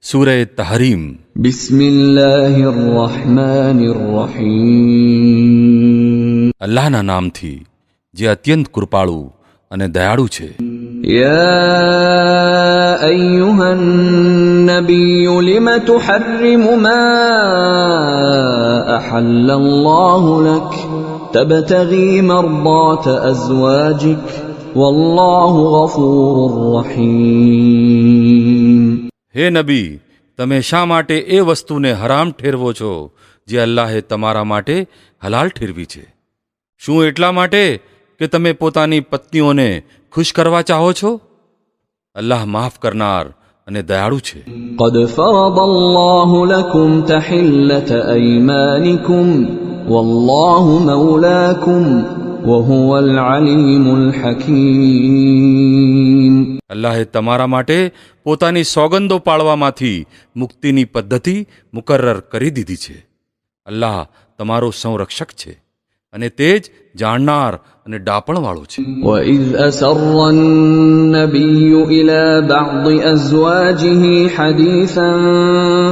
સૂરે તહરીમ. બિસ્મિલ્લાહિર્રહમાનિર્રહીમ. અલ્લાહના નામથી જે અત્યંત કૃપાળુ અને દયાળુ છે. યા અય્યુહન નબિય્યુ લિમ તુહર્રિમુ મા અહલ્લલ્લાહુ લક તબતગી મરદાત અઝવાજિક વલ્લાહુ ગફૂરુર રહીમ. હે નબી, તમે શા માટે એ વસ્તુને હરામ ઠેરવો છો જે અલ્લાહે તમારા માટે હલાલ ઠેરવી છે? શું એટલા માટે કે તમે પોતાની પત્નીઓને ખુશ કરવા ચાહો છો? અલ્લાહ માફ કરનાર અને દયાળુ છે. قد فرض الله لكم تحلة أيمانكم والله مولاكم وهو العليم الحكيم. અલ્લાહે તમારા માટે પોતાની સોગંદો પાળવામાંથી મુક્તિની પદ્ધતિ મુકર્રર કરી દીધી છે. અલ્લાહ તમારો સંરક્ષક છે અને તે જ જાણનાર અને ડાપણવાળો છે. وَإِذْ أَسَرَّ النَّبِيُّ إِلَى بَعْضِ أَزْوَاجِهِ حَدِيثًا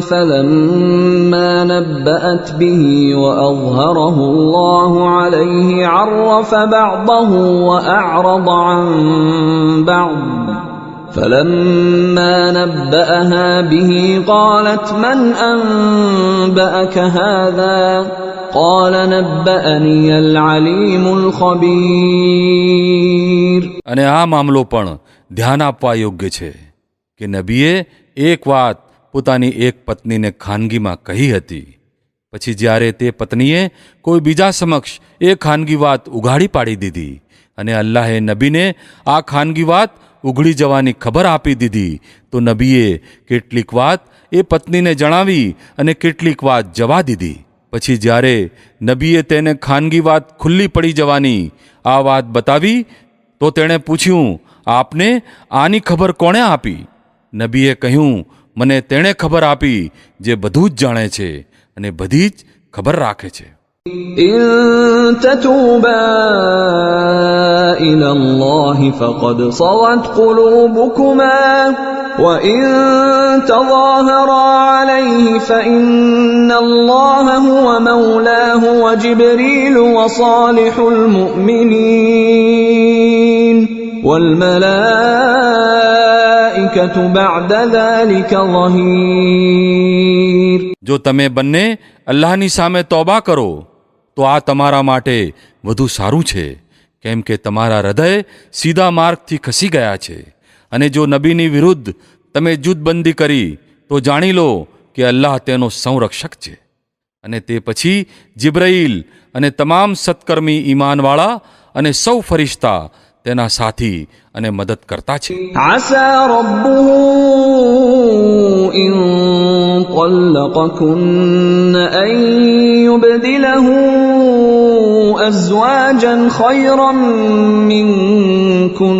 فَلَمَّا نَبَّأَتْ بِهِ وَأَظْهَرَهُ اللَّهُ عَلَيْهِ عَرَّفَ بَعْضَهُ وَأَعْرَضَ عَنْ بَعْضٍ فَلَمَّا نَبَّأَهَا بِهِ قَالَتْ مَنْ أَنْبَأَكَ هَذَا قال نبأني العليم الخبير. અને આ મામલો પણ ધ્યાન આપવા યોગ્ય છે કે નબીએ એક વાત પોતાની એક પત્નીને ખાનગીમાં કહી હતી. પછી જ્યારે તે પત્નીએ કોઈ બીજા સમક્ષ એ ખાનગી વાત ઉઘાડી પાડી દીધી અને અલ્લાહે નબીને આ ખાનગી વાત ઉઘડી જવાની ખબર આપી દીધી, તો નબીએ કેટલીક વાત એ પત્નીને જણાવી અને કેટલીક વાત જવા દીધી. પછી જ્યારે નબીએ તેને ખાનગી વાત ખુલ્લી પડી જવાની આ વાત બતાવી તો તેણે પૂછ્યું, આપને આની ખબર કોણે આપી? નબીએ કહ્યું, મને તેણે ખબર આપી જે બધું જ જાણે છે અને બધી જ ખબર રાખે છે. إن تتوبا إلى الله فقد صغت قلوبكما وإن تظاهرا عليه فإن الله هو مولاه وجبريل وصالح المؤمنين والملائكة بعد ذلك ظهير. જો તમે બંને અલ્લાહની સામે તોબા કરો તો આ તમારા માટે વધુ સારું છે, કેમ કે તમારા હૃદય સીધા માર્ગથી ખસી ગયા છે. અને જો નબીની વિરુદ્ધ તમે જૂથબંધી કરી તો જાણી લો કે અલ્લાહ તેનો સંરક્ષક છે. અને તે પછી જિબ્રાઈલ અને તમામ સત્કર્મી ઈમાનવાળા અને સૌ ફરિશ્તા તેના સાથી અને મદદ કરતા છે. عسى ربه إن طلقكن أن يبدله أزواجا خيرا منكن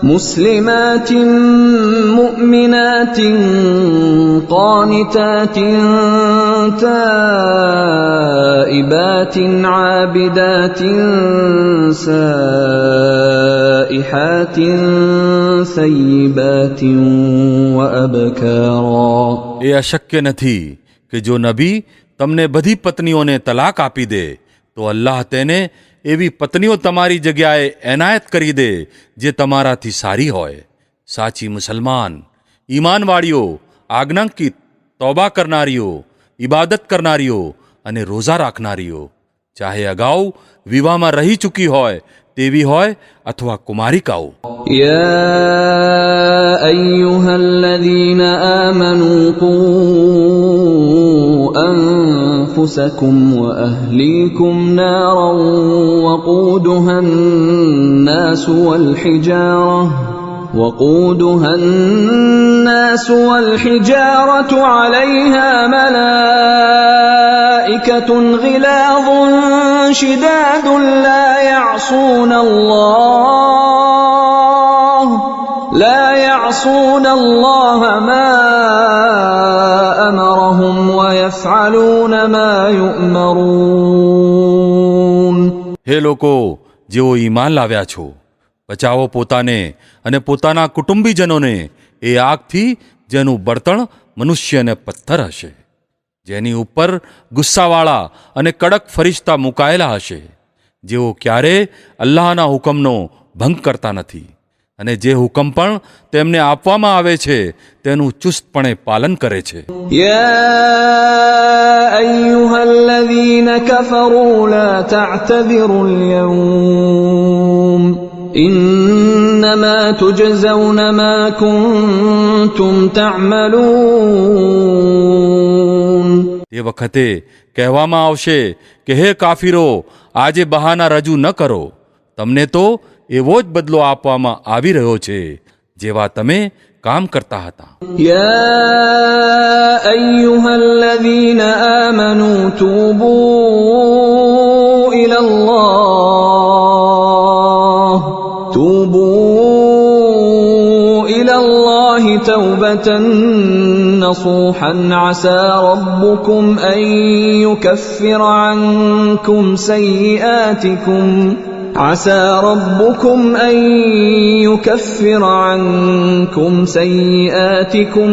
مسلمات مؤمنات قانتات تائبات عابدات سائحات ثيبات وأبكارا. એ અશક્ય નથી કે જો નબી તમને બધી પત્નીઓને તલાક આપી દે તો અલ્લાહ તેને એવી પત્નીઓ તમારી જગ્યાએ એનાયત કરી દે જે તમારાથી સારી હોય, સાચી મુસલમાન, ઈમાનવાળીઓ, આજ્ઞાંકિત, તૌબા કરનારીઓ, ઇબાદત કરનારીઓ અને રોઝા રાખનારીઓ, ચાહે અગાઉ વિવાહમાં રહી ચૂકી હોય તેવી હોય અથવા કુમારિકાઓ. يا أيها الذين آمنوا قوا أنفسكم وأهليكم نارا وقودها الناس والحجارة عليها ملائكة غلاظ شداد لا يعصون الله ما أمرهم ويفعلون ما يؤمرون. હે લોકો જેઓ ઈમાન લાવ્યા છો, બચાવો પોતાને અને પોતાના કુટુંબીજનોને એ આગથી જેનું બળતણ મનુષ્ય અને પથ્થર હશે, જેની ઉપર ગુસ્સાવાળા અને કડક ફરિશ્તા મુકાયેલા હશે, જેઓ ક્યારે અલ્લાહના હુકમનો ભંગ કરતા નથી અને જે હુકમ પણ તેમને આપવામાં આવે છે તેનું ચુસ્તપણે પાલન કરે છે. يا أيها الذين كفروا لا تعتذروا اليوم إنما تجزون ما كنتم تعملون. તે વખતે કહેવામાં આવશે કે હે કાફીરો, આજે બહાના રજૂ ન કરો, તમને તો એવો જ બદલો આપવામાં આવી રહ્યો છે જેવા તમે કામ કરતા હતા. يا أيها الذين آمنوا توبوا إلى الله توبة نصوحا عسى ربكم أن يكفر عنكم سيئاتكم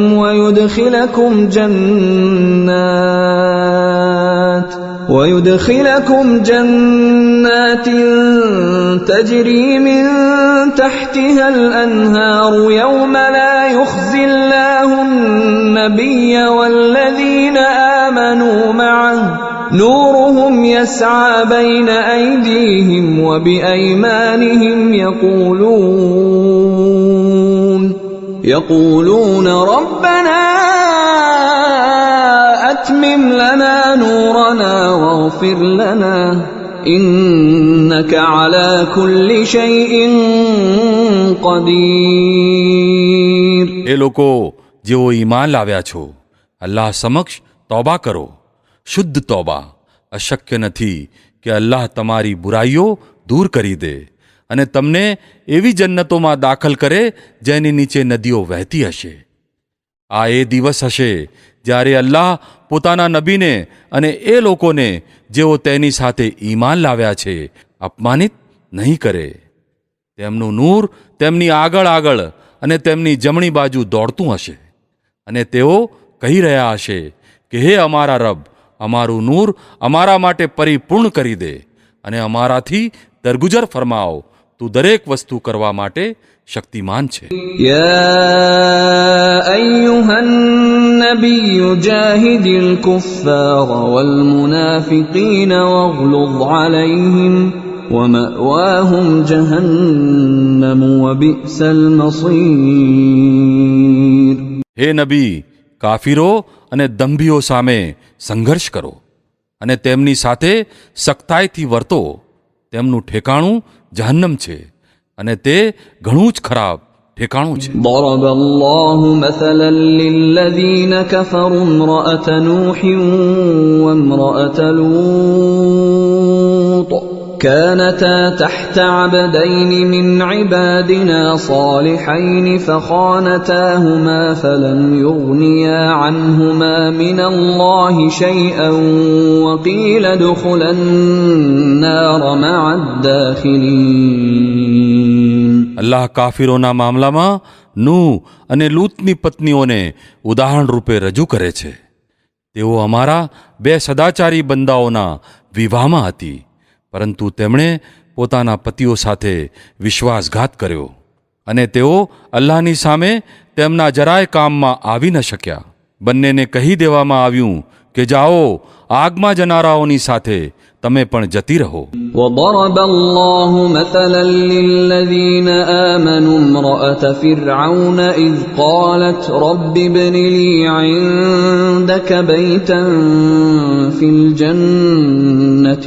ويدخلكم جنات تجري من تحتها الأنهار يوم لا يخزي الله النبي والذين آمنوا معه نورهم يسعى بين أيديهم وبأيمانهم يقولون ربنا أتمم لنا نورنا واغفر لنا إنك على كل شيء قدير. એ લોકો જેઓ ઈમાન લાવ્યા છો, અલ્લાહ સમક્ષ તૌબા કરો, શુદ્ધ તૌબા. અશક્ય નથી કે અલ્લાહ તમારી બુરાઈઓ દૂર કરી દે અને તમને એવી જન્નતોમાં દાખલ કરે જેની નીચે નદીઓ વહેતી હશે. આ એ દિવસ હશે જ્યારે અલ્લાહ પોતાના નબીને અને એ લોકોને જેઓ તેની સાથે ઈમાન લાવ્યા છે અપમાનિત નહીં કરે. તેમનું નૂર તેમની આગળ આગળ અને તેમની જમણી બાજુ દોડતું હશે અને તેઓ કહી રહ્યા હશે કે હે અમારા રબ, અમારું નૂર અમારા માટે પરિપૂર્ણ કરી દે અને અમારાથી દરગુજર ફરમાવ, તું દરેક વસ્તુ કરવા માટે શક્તિમાન છે. يا أيها النبي جاهد الكفار والمنافقين واغلظ عليهم ومأواهم جهنم وبئس المصير. હે નબી, કાફીરો અને દંભીઓ સામે સંઘર્ષ કરો અને તેમની સાથે સખ્તાઈથી વર્તો. તેમનું ઠેકાણું જહન્નમ છે અને તે ઘણું જ ખરાબ ઠેકાણું છે. ضرب الله مثلا للذين كفروا امرأة نوح وامرأة لوط كانتا تحت عبدين من عبادنا صالحين فخانتاهما فلم يغنيا عنهما من الله شيئا وقيل ادخلا النار مع الداخلين. અલ્લાહ કાફીરોના મામલામાં નૂહ અને લૂતની પત્નીઓને ઉદાહરણ રૂપે રજૂ કરે છે. તેઓ અમારા બે સદાચારી બંદાઓના વિવાહમાં હતી, પરંતુ તેમણે પોતાના પતિઓ સાથે વિશ્વાસઘાત કર્યો અને તેઓ અલ્લાહની સામે તેમના જરાય કામમાં આવી ન શક્યા. બંનેને કહી દેવામાં આવ્યું કે જાઓ, આગમાં જનારાઓની સાથે તમે પણ જતી રહો. وضرب الله مثلا للذين آمنوا امرأة فرعون إذ قالت رب ابن لي عندك بيتا في الجنة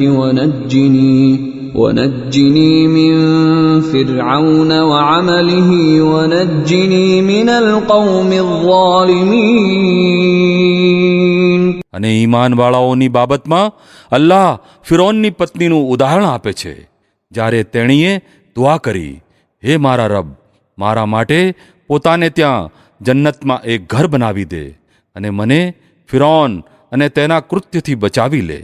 ونجني من فرعون وعمله ونجني من القوم الظالمين. અને ઈમાનવાળાઓની બાબતમાં અલ્લાહ ફિરૌનની પત્નીનું ઉદાહરણ આપે છે, જ્યારે તેણીએ દુઆ કરી, હે મારા રબ, મારા માટે પોતાને ત્યાં જન્નતમાં એક ઘર બનાવી દે અને મને ફિરૌન અને તેના કૃત્યથી બચાવી લે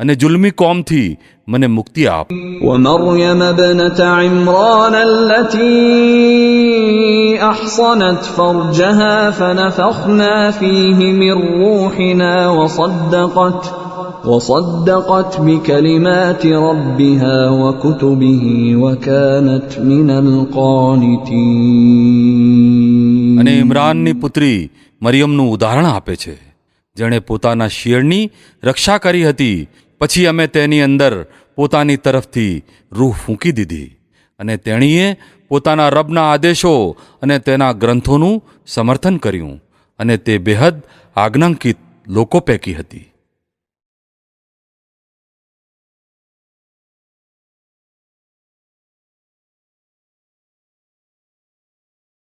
અને જુલ્મી કોમથી મને મુક્તિ આપ. ومريم ابنة عمران التي أحصنت فرجها فنفخنا فيه من روحنا وصدقت بكلمات ربها وكتبه وكانت من القانتين. અને ઇમરાનની પુત્રી મરિયમનું ઉદાહરણ આપે છે, જેણે પોતાના શિયળની રક્ષા કરી હતી. પછી અમે તેની અંદર પોતાની તરફથી રૂહ ફૂંકી દીધી અને તેણીએ પોતાના રબના આદેશો અને તેના ગ્રંથોનું સમર્થન કર્યું અને તે બેહદ આજ્ઞાંકિત લોકો પૈકી હતી.